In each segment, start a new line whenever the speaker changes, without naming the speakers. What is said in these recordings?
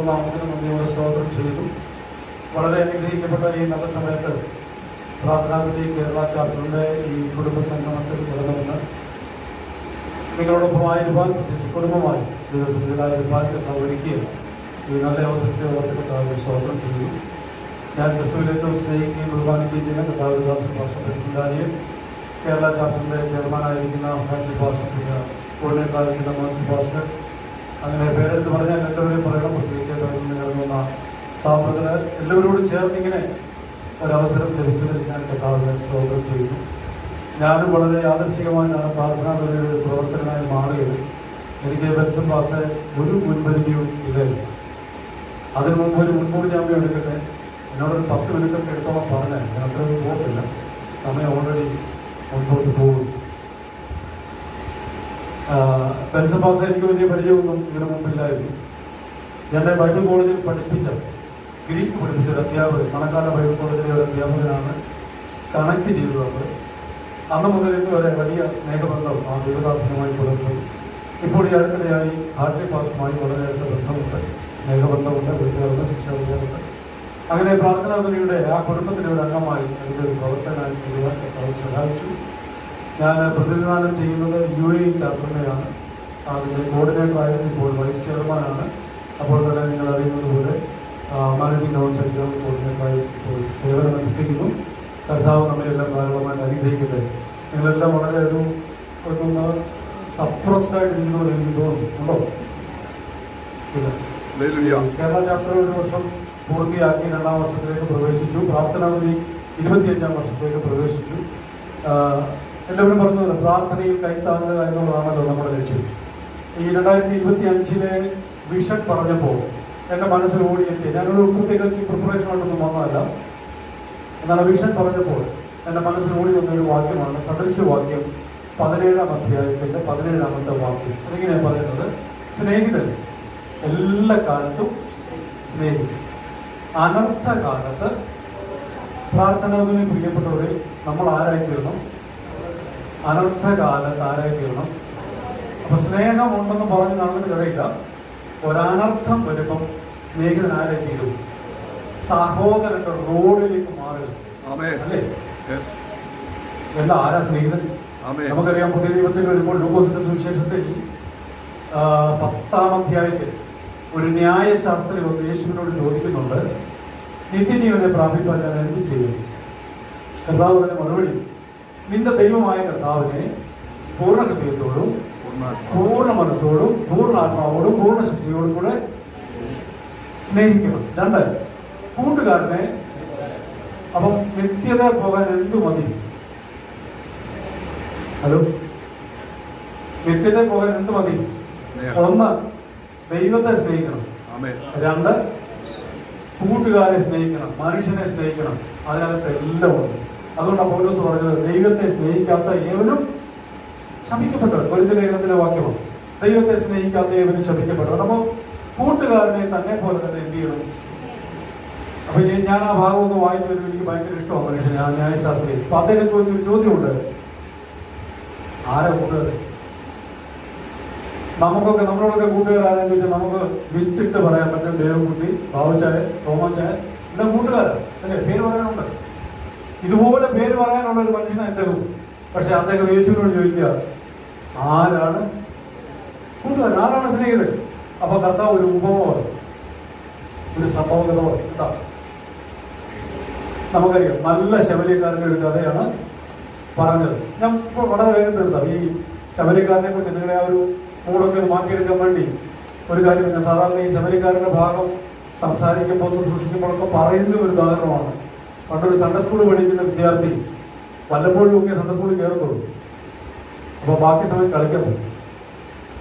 നാമത്തിന് നന്ദിയോടെ സ്തോത്രം ചെയ്തു. വളരെ അനുഗ്രഹിക്കപ്പെട്ട ഈ നല്ല സമയത്ത് പ്രാർത്ഥനാഗതി കേരള ചാപ്റ്ററിൻ്റെ ഈ കുടുംബ സംഗമത്തിൽ കടന്നുവന്ന് നിങ്ങളോടൊപ്പമായിരുപ്പാൻ, പ്രത്യേകിച്ച് കുടുംബമായി ദിവസങ്ങളിലായിരുപ്പാൻ ഒരുക്കിയ ഈ നല്ല അവസരത്തെ ഓർത്ത് കർത്താവിനെ സ്തോത്രം ചെയ്തു. ഞാൻ ക്രിസ്തുവിലേക്കും സ്നേഹിക്കുകയും ബഹുമാനിക്കുകയും ചെയ്യുന്ന കർത്താവ് ദാസൻ പാസ്റ്റർ പെൻസിലാനിയും കേരള ചാപ്റ്ററിൻ്റെ ചെയർമാനായിരിക്കുന്ന ഫാമിലി പാസ്റ്റർ, കോർഡിനേറ്ററായിരിക്കുന്ന മോൻസി പാസ്റ്റർ, അങ്ങനെ പേരെടുത്ത് പറഞ്ഞാൽ എല്ലാവരെയും പറയണം. പ്രത്യേകിച്ച് കടന്നു വന്ന സാമ്പത്തിക എല്ലാവരോടും ചേർന്നിങ്ങനെ ഒരവസരം ലഭിച്ചതിൽ ഞാൻ കർത്താവിനെ സ്തോത്രം ചെയ്യുന്നു. ഞാനും വളരെ യാദൃശികമായിട്ടാണ് പ്രാർത്ഥനാഗതിയുടെ പ്രവർത്തകനായി മാറിയത്. എനിക്ക് ബെൻസൺ പാസ്റ്റർ ഒരു മുൻപരിധിയും ഇല്ലായിരുന്നു. അതിനു മുമ്പ് ഒരു മുൻകൂർ ജാമ്യം എടുക്കട്ടെ, എന്നോടൊരു 10 മിനിറ്റൊക്കെ എടുത്തോളം പറഞ്ഞാൽ ഞാൻ അത്രയൊന്നും പോകത്തില്ല. സമയം ഓൾറെഡി മുൻപോട്ട് പോകും. ബെൻസൺ പാസ്റ്റർ എനിക്ക് വലിയ പരിചയമൊന്നും ഇതിനു മുമ്പില്ലായിരുന്നു. ഞാൻ ബൈബിൾ കോളേജിൽ പഠിപ്പിച്ച ഗ്രീക്ക് പഠിപ്പിച്ചൊരു അധ്യാപകൻ, മണക്കാല ബൈബിൾ കോളേജിലെ ഒരു അധ്യാപകനാണ് കണക്ട് ചെയ്തത്. അന്ന് മുതൽ ഇന്ന് വരെ വലിയ സ്നേഹബന്ധം ആ ദേവദാസനുമായി പുലർത്തും. ഇപ്പോൾ ഈ അടുത്തിടെയായി ഹാർട്ട്ലി പാസ്റ്ററുമായി വളരെ അടുത്ത ബന്ധമുണ്ട്, സ്നേഹബന്ധമുണ്ട്, വീട്ടുകാരുടെ ശിക്ഷാബന്ധമുണ്ട്. അങ്ങനെ പ്രാർത്ഥനാഗതിയുടെ ആ കുടുംബത്തിൻ്റെ ഒരു അംഗമായി അതിൻ്റെ ഒരു പ്രവർത്തനമായി ചെയ്യുവാൻ കർത്താവ് സഹായിച്ചു. ഞാൻ പ്രതിനിധാനം ചെയ്യുന്നത് UAE ചാപ്റ്ററിനെയാണ്. അതിൻ്റെ കോർഡിനേറ്ററായിരുന്നു, ഇപ്പോൾ വൈസ് ചെയർമാനാണ്. അപ്പോൾ തന്നെ നിങ്ങൾ അറിയുന്നത് പോലെ മാനേജിംഗ് കൗൺസിൽ കോർഡിനേറ്ററായി ഇപ്പോൾ സേവനം അനുഷ്ഠിക്കുന്നു. കർത്താവ് നമ്മളെല്ലാം ധാരാളമായിട്ട് അനുഗ്രഹിക്കട്ടെ. നിങ്ങളെല്ലാം വളരെ ഒന്ന് സപ്രസ്ഡായിട്ടിരിക്കുന്നവർ എനിക്ക് തോന്നുന്നുണ്ടോ? കേരള ചാപ്റ്റർ ഒരു വർഷം പൂർത്തിയാക്കി 2ാം വർഷത്തിലേക്ക് പ്രവേശിച്ചു. പ്രാർത്ഥനാഗതി 25ാം വർഷത്തിലേക്ക് പ്രവേശിച്ചു. എല്ലാവരും പറഞ്ഞത് പ്രാർത്ഥനയിൽ കൈത്താങ്ങുക എന്നുള്ളതാണല്ലോ നമ്മുടെ ലക്ഷ്യം. ഈ 2025 വിഷൻ പറഞ്ഞപ്പോൾ എൻ്റെ മനസ്സിൽ ഓടിയെത്തി. ഞാനൊരു പ്രത്യേകിച്ച് പ്രിപ്പറേഷനായിട്ടൊന്നും വന്നതല്ല. എന്നാൽ വിഷൻ പറഞ്ഞപ്പോൾ എൻ്റെ മനസ്സിൽ ഓടി വന്നൊരു വാക്യമാണ് സദൃശവാക്യം 17ാം അധ്യായത്തിൻ്റെ 17ാമത്തെ വാക്യം. അതിങ്ങനെയാണ് പറയുന്നത്: സ്നേഹിതൻ എല്ലാ കാലത്തും സ്നേഹിക്കും, അനർത്ഥകാലത്ത്. പ്രാർത്ഥനാഗതിന് പ്രിയപ്പെട്ടവരെ, നമ്മൾ ആരായിത്തീരണം? അനർത്ഥകാലത്ത് ആരായിത്തീരണം? അപ്പൊ സ്നേഹമുണ്ടെന്ന് പറഞ്ഞ് നടന്നിട്ട് കഴിയില്ല. ഒരനർത്ഥം വരുമ്പം സ്നേഹിതൻ ആരായിത്തീരും? സഹോദരന്റെ റോഡിലേക്ക് മാറുക അല്ലേ? എന്താ ആരാ സ്നേഹിതൻ? നമുക്കറിയാം, പുതിയ നിയമത്തിൽ വരുമ്പോൾ ലൂക്കോസിന്റെ സുവിശേഷത്തിൽ 10ാം അധ്യായത്തിൽ ഒരു ന്യായശാസ്ത്രി വന്ന് യേശുവിനോട് ചോദിക്കുന്നുണ്ട്, നിത്യജീവനെ പ്രാപിക്കാൻ ഞാൻ എന്ത് ചെയ്യും? കർത്താവ് തന്നെ മറുപടി, നിന്റെ ദൈവമായ കർത്താവിനെ പൂർണ്ണ ഹൃദയത്തോടും പൂർണ്ണ മനസ്സോടും പൂർണ്ണ ആത്മാവോടും പൂർണ്ണ ശക്തിയോടും കൂടെ സ്നേഹിക്കണം. 2, കൂട്ടുകാരനെ. അപ്പം നിത്യത പോകാൻ എന്തു മതി? ഹലോ, നിത്യത പോകാൻ എന്ത് മതി? 1, ദൈവത്തെ സ്നേഹിക്കണം. 2, കൂട്ടുകാരെ സ്നേഹിക്കണം, മനുഷ്യനെ സ്നേഹിക്കണം. അതിനകത്ത് എല്ലാം ഉണ്ട്. അതുകൊണ്ടാണ് പൗലോസ് പറഞ്ഞത്, ദൈവത്തെ സ്നേഹിക്കാത്ത ഏവനും ശപിക്കപ്പെട്ടവൻ. കൊരിന്ത്യർ ലേഖനത്തിലെ വാക്യമാണ്, ദൈവത്തെ സ്നേഹിക്കാത്ത ഏവനും ശപിക്കപ്പെട്ടവൻ. അപ്പോൾ കൂട്ടുകാരനെ തന്നെ പോലെ തന്നെ എന്ത് ചെയ്യണം? അപ്പൊ ഞാൻ ആ ഭാഗം ഒന്ന് വായിച്ചു വരുമ്പോൾ എനിക്ക് ഭയങ്കര ഇഷ്ടമാണ് മനുഷ്യനെ, ആ ന്യായശാസ്ത്രി. അപ്പൊ അദ്ദേഹം ചോദിച്ചൊരു ചോദ്യമുണ്ട്, ആരാ കൂട്ടുകാരൻ? നമുക്കൊക്കെ നമ്മളോടൊക്കെ കൂട്ടുകാരാരെന്ന് ചോദിച്ചാൽ നമുക്ക് വിളിച്ചിട്ട് പറയാൻ പറ്റും. ദേവകുട്ടി, ബാബുച്ചായ, തോമാച്ചായ, എല്ലാം കൂട്ടുകാരാ അല്ലേ? പേര് പറയാനുണ്ട്. ഇതുപോലെ പേര് പറയാനുള്ള ഒരു മനുഷ്യനാണ് അദ്ദേഹം. പക്ഷെ അദ്ദേഹം യേശുവിനോട് ചോദിക്കുക, ആരാണ് കൂട്ടുകാരൻ? ആരാണ് സ്നേഹിതൻ? അപ്പൊ കർത്താവ് ഒരു ഉപമ പറയും, ഒരു സംഭവകഥ പറയും. എന്താ? നമുക്കറിയാം, നല്ല ശബരിക്കാരൻ്റെ ഒരു കഥയാണ് പറഞ്ഞത്. ഞാൻ ഇപ്പോൾ വളരെ വേഗം തീർത്താം. ഈ ശബരിക്കാരനെ കൊണ്ട് നിങ്ങളെ ആ ഒരു മൂടൊക്കെ മാറ്റിയെടുക്കാൻ വേണ്ടി ഒരു കാര്യം, ഞാൻ സാധാരണ ഈ ശബരിക്കാരൻ്റെ ഭാഗം സംസാരിക്കുമ്പോൾ സൂക്ഷിക്കുമ്പോഴൊക്കെ പറയുന്ന ഒരു ഉദാഹരണമാണ്. പണ്ടൊരു സൺഡേ സ്കൂളിൽ പഠിക്കുന്ന വിദ്യാർത്ഥി വല്ലപ്പോഴും ഒക്കെ സൺഡേ സ്കൂളിൽ കയറത്തുള്ളൂ. അപ്പോൾ ബാക്കി സമയം കളിക്കാൻ പോകും.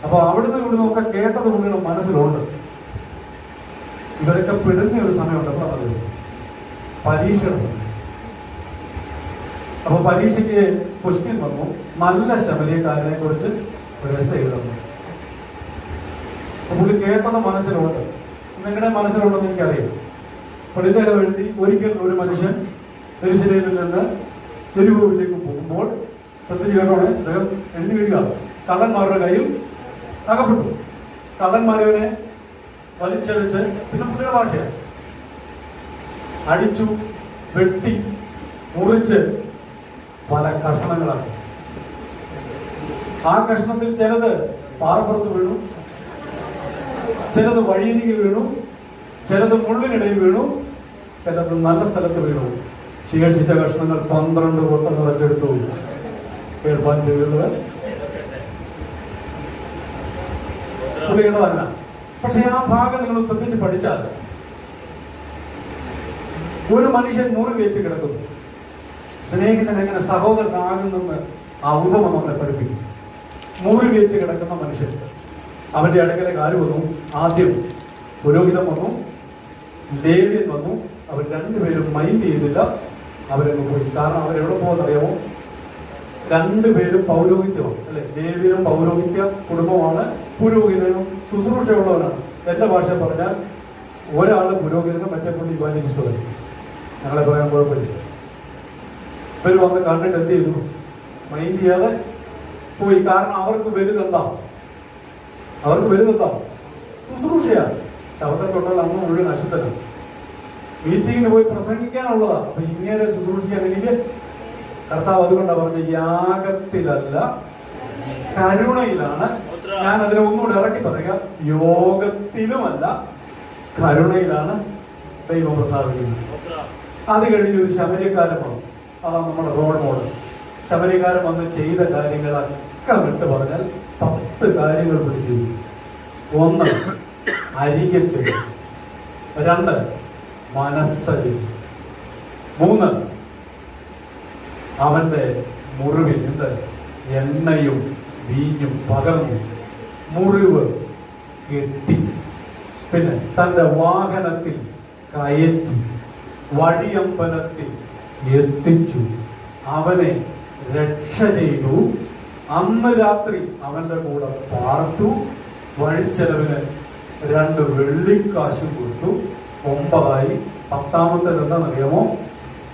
അപ്പോൾ അവിടുന്ന് ഒക്കെ കേട്ടത് പുള്ളിയുടെ മനസ്സിലുണ്ട്. ഇവരൊക്കെ പെടുന്ന ഒരു സമയമുണ്ട്. എപ്പോഴാണ്? പരീക്ഷയുടെ സമയം. അപ്പൊ പരീക്ഷയ്ക്ക് ക്വസ്റ്റ്യൻ വന്നു, നല്ല ശബരിക്കാരനെ കുറിച്ച് ഒരു എസ്സേ എഴുതുന്നു. പുള്ളി കേട്ടത് മനസ്സിലുണ്ട്. നിങ്ങളുടെ മനസ്സിലുണ്ടെന്ന് എനിക്കറിയാം. അപ്പോൾ ഇദ്ദേഹം എഴുതി, ഒരിക്കൽ ഒരു മനുഷ്യൻ യെരൂശലേമിൽ നിന്ന് യെരിഹോവിലേക്ക് പോകുമ്പോൾ, ശ്രദ്ധിച്ച് കേട്ടോടെ, അദ്ദേഹം എഴുതി വരിക, കള്ളന്മാരുടെ കയ്യിൽ അകപ്പെട്ടു. കള്ളന്മാരവനെ വലിച്ചടിച്ച്, പിന്നെ പുള്ളിയുടെ ഭാഷയാണ്, അടിച്ചു, വെട്ടി, മുറിച്ച് പല കഷ്ണങ്ങളാണ്. ആ കഷ്ണത്തിൽ ചിലത് പാറപ്പുറത്ത് വീണു, ചിലത് വഴിയരികിൽ വീണു, ചിലത് മുള്ളിനിടയിൽ വീണു, ചിലത് നല്ല സ്ഥലത്ത് വീണു. ശേഷിച്ച കഷ്ണങ്ങൾ 12 കൊട്ട നിറച്ചെടുത്തു. കേൾപ്പാൻ ചെയ്യുന്നത് പുള്ളിയുടെ തന്നെ. പക്ഷെ ആ ഭാഗം നിങ്ങൾ ശ്രദ്ധിച്ച് പഠിച്ചാൽ, ഒരു മനുഷ്യൻ മുറിവേറ്റ് കിടക്കുന്നു. സ്നേഹിതൻ എങ്ങനെ സഹോദരനാകുന്നെന്ന് ആ ഉപമ നമ്മളെ പഠിപ്പിക്കും. മുറിവേറ്റ് കിടക്കുന്ന മനുഷ്യൻ, അവന്റെ അടുക്കലേക്ക് ആര് വന്നു? ആദ്യം പുരോഹിതൻ വന്നു, ലേവ്യൻ വന്നു. അവർ രണ്ടുപേരും മൈൻഡ് ചെയ്തില്ല, അവരങ്ങ് പോയി. കാരണം അവരെവിടെ പോകുന്നറിയാമോ? രണ്ടുപേരും പൗരോഹിത്യമാണ്, അല്ലെ? ലേവ്യനും പൗരോഹിത്യ കുടുംബമാണ്, പുരോഹിതനും ശുശ്രൂഷയുള്ളവനാണ്. എന്റെ ഭാഷ പറഞ്ഞാൽ ഒരാള് പുരോഹിതനും മറ്റേ പുള്ളി ഇവാഞ്ചലിസ്റ്റും. ഞങ്ങളെ പറയാൻ കുഴപ്പമില്ല. ഇവർ വന്ന് കണ്ടിട്ട് എന്ത് ചെയ്തു? മൈൻഡ് ചെയ്യാതെ പോയി. കാരണം അവർക്ക് വലുതെന്താ? ശുശ്രൂഷയാണ്. ശബ്ദത്തൊട്ടുള്ള അന്ന് മുഴുവൻ അശുദ്ധനാണ്. മീറ്റിങ്ങിന് പോയി പ്രസംഗിക്കാനുള്ളതാ. അപ്പൊ ഇങ്ങനെ ശുശ്രൂഷിക്കാൻ എനിക്ക് കർത്താവ് അതുകൊണ്ടാണ് പറഞ്ഞ, യാഗത്തിലല്ല കരുണയിലാണ്. ഞാൻ അതിനെ ഒന്നുകൂടെ ഇറക്കി പറയുക, യോഗത്തിലുമല്ല കരുണയിലാണ് ദൈവം പ്രസാദിക്കുന്നത്. അത് കഴിഞ്ഞ് ഒരു ശബരിക്കാരൻ വന്നു. അതാണ് നമ്മുടെ റോൾ മോഡൽ. ശബരിക്കാരൻ വന്ന് ചെയ്ത കാര്യങ്ങളൊക്കെ വിട്ട് പറഞ്ഞാൽ 10 കാര്യങ്ങൾ പിടിച്ചു. 1, അരികെ ചെയ്യും. 2, മനസ്സരി. 3, അവന്റെ മുറിവിൽ എണ്ണയും വീഞ്ഞും പകർന്നു മുറിവ് കെട്ടി. പിന്നെ തന്റെ വാഹനത്തിൽ കയറ്റി വഴിയമ്പലത്തിൽ എത്തിച്ചു. അവനെ രക്ഷ ചെയ്തു. അന്ന് രാത്രി അവന്റെ കൂടെ പാർത്തു. വഴിച്ചെലവിന് 2 വെള്ളിക്കാശും കൊടുത്തു. 9ആയി. 10ാമത്തെ എന്താണെന്നറിയാമോ?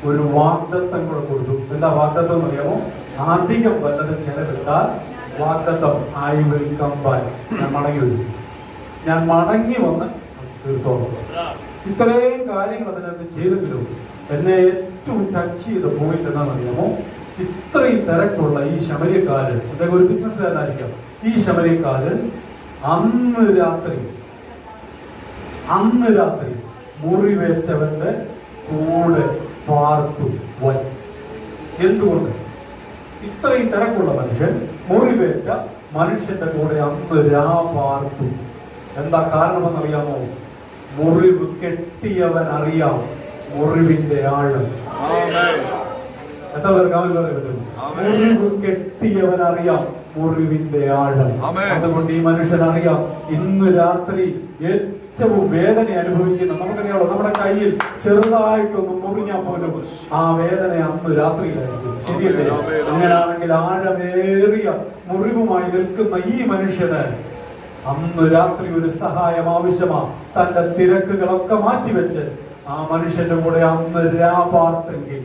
ഒരു വാഗ്ദത്തം കൂടെ കൊടുത്തു. എന്താ വാഗ്ദത്തം എന്നറിയാമോ? അധികം വല്ലതും ചെലവിട്ടാൽ വാഗ്ദത്തം, ഐ വിൽ കം ബാക്ക്, ഞാൻ മടങ്ങി വരും, ഞാൻ മടങ്ങി വന്ന് തീർത്തോളം. ഇത്രയും കാര്യങ്ങൾ അതിനകത്ത് ചെയ്തെങ്കിലും എന്നെ ഏറ്റവും ടച്ച് ചെയ്ത പോയിന്റ് എന്താണെന്നറിയാമോ? ഇത്രയും തിരക്കുള്ള ഈ ശമര്യക്കാരൻ, അദ്ദേഹം ഒരു ബിസിനസ്സുകാരനായിരിക്കാം, ഈ ശമര്യക്കാരൻ അന്ന് രാത്രി മുറിവേറ്റവന്റെ കൂടെ പാർത്തു. എന്തുകൊണ്ട്? ഇത്രയും തിരക്കുള്ള മനുഷ്യൻ മുറിവേറ്റ മനുഷ്യന്റെ കൂടെ അന്ന് പാർത്തു. എന്താ കാരണമെന്നറിയാമോ? മുറിവ് കെട്ടിയവൻ അറിയാം മുറിവിന്റെ ആഴം. എത്ര പേർക്ക് അവൻ പറയാൻ പറ്റും? മുറിവ് കെട്ടിയവൻ അറിയാം മുറിവിന്റെ ആഴം. അതുകൊണ്ട് ഈ മനുഷ്യൻ അറിയാം ഇന്ന് രാത്രി ഏറ്റവും വേദന അനുഭവിക്കുന്ന, നമുക്കറിയാമോ, നമ്മുടെ കയ്യിൽ ചെറുതായിട്ടൊന്ന് മുറിഞ്ഞാൽ പോലും ആ വേദന അന്ന് രാത്രിയിലായിരിക്കും. ശരിയല്ലേ? അങ്ങനെയാണെങ്കിൽ ആഴമേറിയ മുറിവുമായി നിൽക്കുന്ന ഈ മനുഷ്യന് അന്ന് രാത്രി ഒരു സഹായം ആവശ്യമാണ്. തന്റെ തിരക്കുകളൊക്കെ മാറ്റിവെച്ച് ആ മനുഷ്യന്റെ കൂടെ അന്ന് പാർത്തെങ്കിൽ,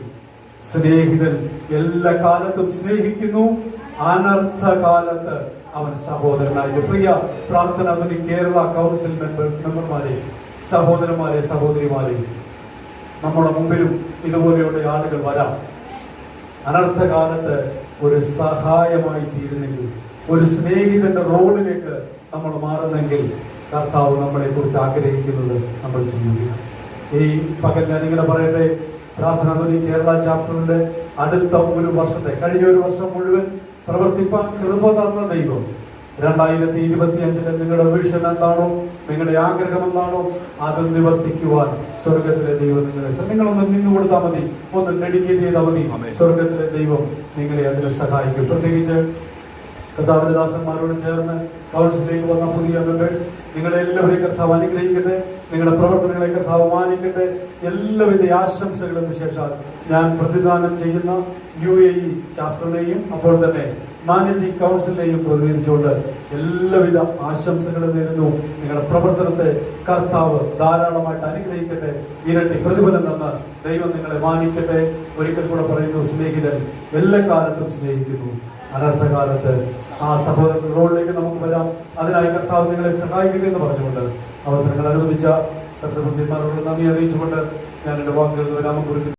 സ്നേഹിതൻ എല്ലാ കാലത്തും സ്നേഹിക്കുന്നു, അനർത്ഥകാലത്ത് അവൻ സഹോദരനായി. പ്രിയ പ്രാർത്ഥന കേരള കൗൺസിൽ മെമ്പർമാരെ, സഹോദരന്മാരെ, സഹോദരിമാരെ, നമ്മുടെ മുമ്പിലും ഇതുപോലെയുള്ള ആളുകൾ വരാം. അനർത്ഥകാലത്ത് ഒരു സഹായമായി തീരുന്നെങ്കിൽ, ഒരു സ്നേഹിതന്റെ റോഡിലേക്ക് നമ്മൾ മാറുന്നെങ്കിൽ, കർത്താവ് നമ്മളെ കുറിച്ച് ആഗ്രഹിക്കുന്നത് നമ്മൾ ചെയ്യുക. ഈ പകൽ ഞാനിങ്ങനെ പറയട്ടെ, പ്രാർത്ഥന കേരള ചാപ്റ്ററിന്റെ അടുത്ത ഒരു വർഷത്തെ, കഴിഞ്ഞ ഒരു വർഷം മുഴുവൻ പ്രവർത്തിപ്പാൻ കൃപ തന്ന ദൈവം 2025 നിങ്ങളുടെ വിഷൻ എന്താണോ, നിങ്ങളുടെ ആഗ്രഹം എന്താണോ, അത് നിവർത്തിക്കുവാൻ സ്വർഗത്തിലെ ദൈവം നിങ്ങളൊന്ന് നിന്നുകൊടുത്താൽ മതി, ഒന്ന് ഡെഡിക്കേറ്റ് ചെയ്താൽ മതി. സ്വർഗത്തിലെ ദൈവം നിങ്ങളെ അതിന് സഹായിക്കും. പ്രത്യേകിച്ച് കർത്താവിന്റെ ദാസന്മാരോട് ചേർന്ന് കൗൺസിലേക്ക് വന്ന പുതിയ മെമ്പേഴ്സ്, നിങ്ങളെ എല്ലാവരെയും കർത്താവ് അനുഗ്രഹിക്കട്ടെ. നിങ്ങളുടെ പ്രവർത്തനങ്ങളെ കർത്താവ് മാനിക്കട്ടെ. എല്ലാവിധ ആശംസകളും വിശേഷാൽ ഞാൻ പ്രതിദാനം ചെയ്യുന്ന UAE ചാപ്റ്ററിനെയും അപ്പോൾ തന്നെ മാനേജിംഗ് കൗൺസിലിനെയും പ്രതിനിധിച്ചുകൊണ്ട് എല്ലാവിധ ആശംസകളും നേരുന്നു. നിങ്ങളുടെ പ്രവർത്തനത്തെ കർത്താവ് ധാരാളമായിട്ട് അനുഗ്രഹിക്കട്ടെ. ഇരട്ടി പ്രതിഫലം തന്ന് ദൈവം നിങ്ങളെ മാനിക്കട്ടെ. ഒരിക്കൽ കൂടെ പറയുന്നു, സ്നേഹിതൻ എല്ലാ കാലത്തും സ്നേഹിക്കുന്നു, അനർത്ഥകാലത്ത് ആ സഹോദരൻ റോഡിലേക്ക് നമുക്ക് വരാം. അതിനായി കർത്താവ് നിങ്ങളെ സഹായിക്കട്ടെ എന്ന് പറഞ്ഞുകൊണ്ട് അവസരങ്ങൾ അനുവദിച്ച കർത്തൃപുത്രന്മാരോട് നന്ദി അറിയിച്ചുകൊണ്ട് ഞാൻ എൻ്റെ വാക്കുകൾ വിരാമം കുറിക്കുന്നു.